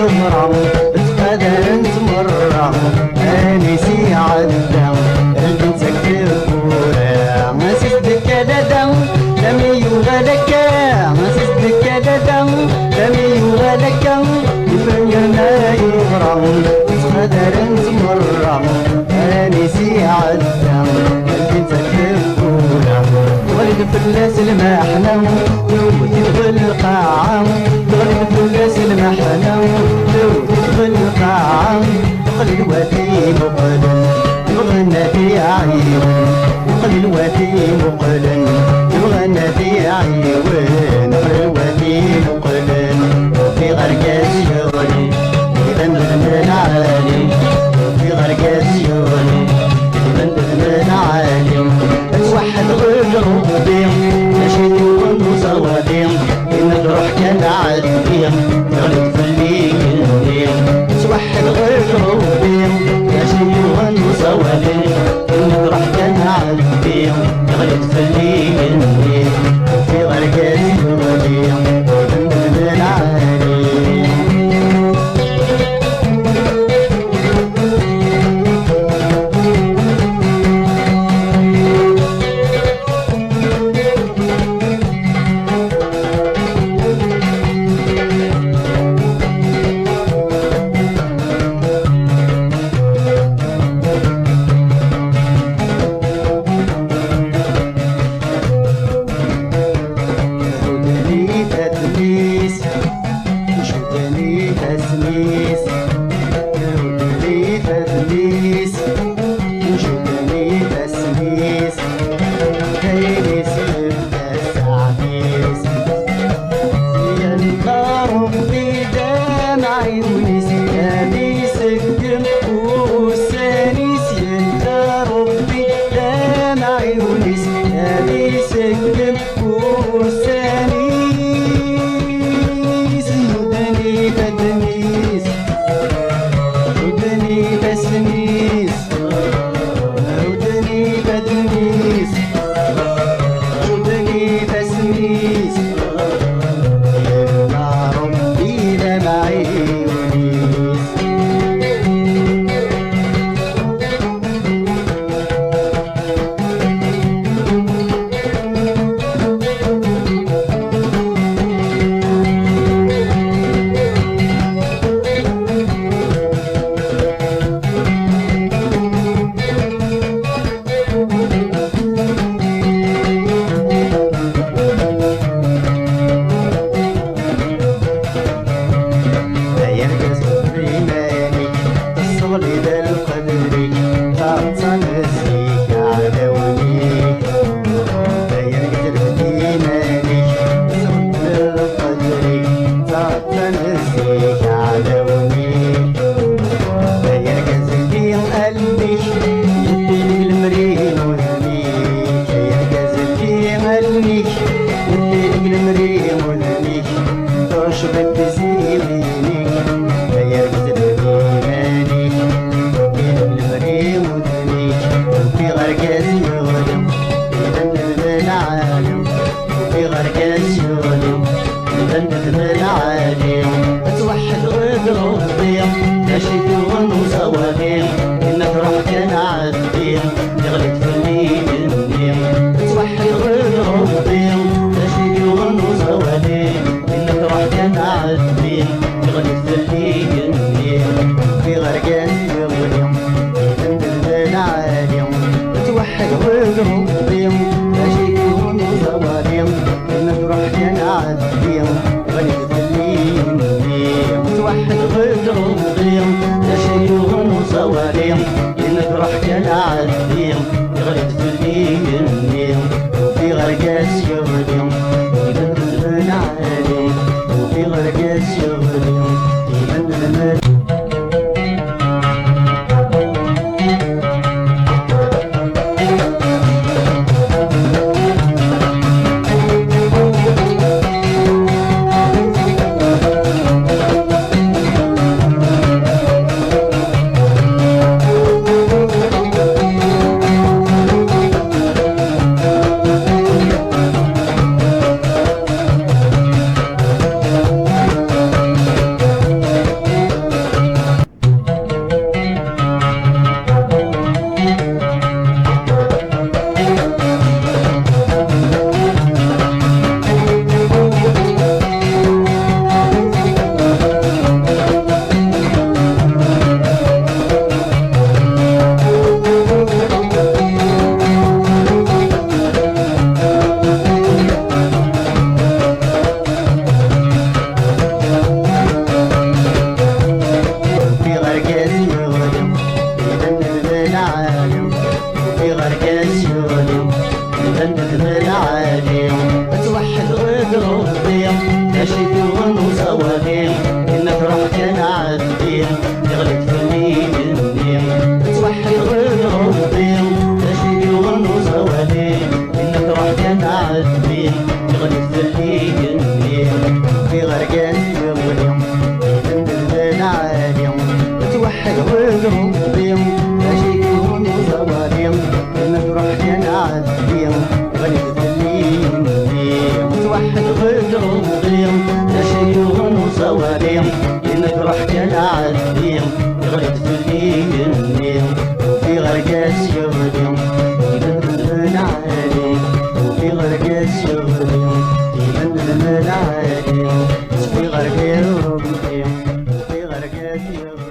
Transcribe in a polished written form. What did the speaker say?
تغرم تقدر تمرة انسي عدة البنت كفورة مسيس بكالدا لم يغلك مسيس بكالدا لم يغلك يفنينا يغرم تقدر تمرة انسي عدة البنت كفورة تغلب فلاس المحنة وتدخل القاعة تغلب فلاس المحنة وتدخل القاعة تقل الوادي مقلا تبغى في عيون تقل الوادي مقلا تبغى في عيون تقل الوادي مقلا في غرقاس يغني إذا من عالي في غرقاس يغني إذا من عالي توحد غير ربي ماشي تكون صوابي إنك روح كان عادي تغلب في الليل توحد غير ربي ماشي تكون صوابي إنك روح كان عادي تغلب في الليل في غرقات يغني من عالي يعدي يغرد في الليل وفي غرقاس يغدي يبن عالي وفي غرقاس يغدي يبن عالي وفي غرقاس يغدي وفي غرقاس يغدي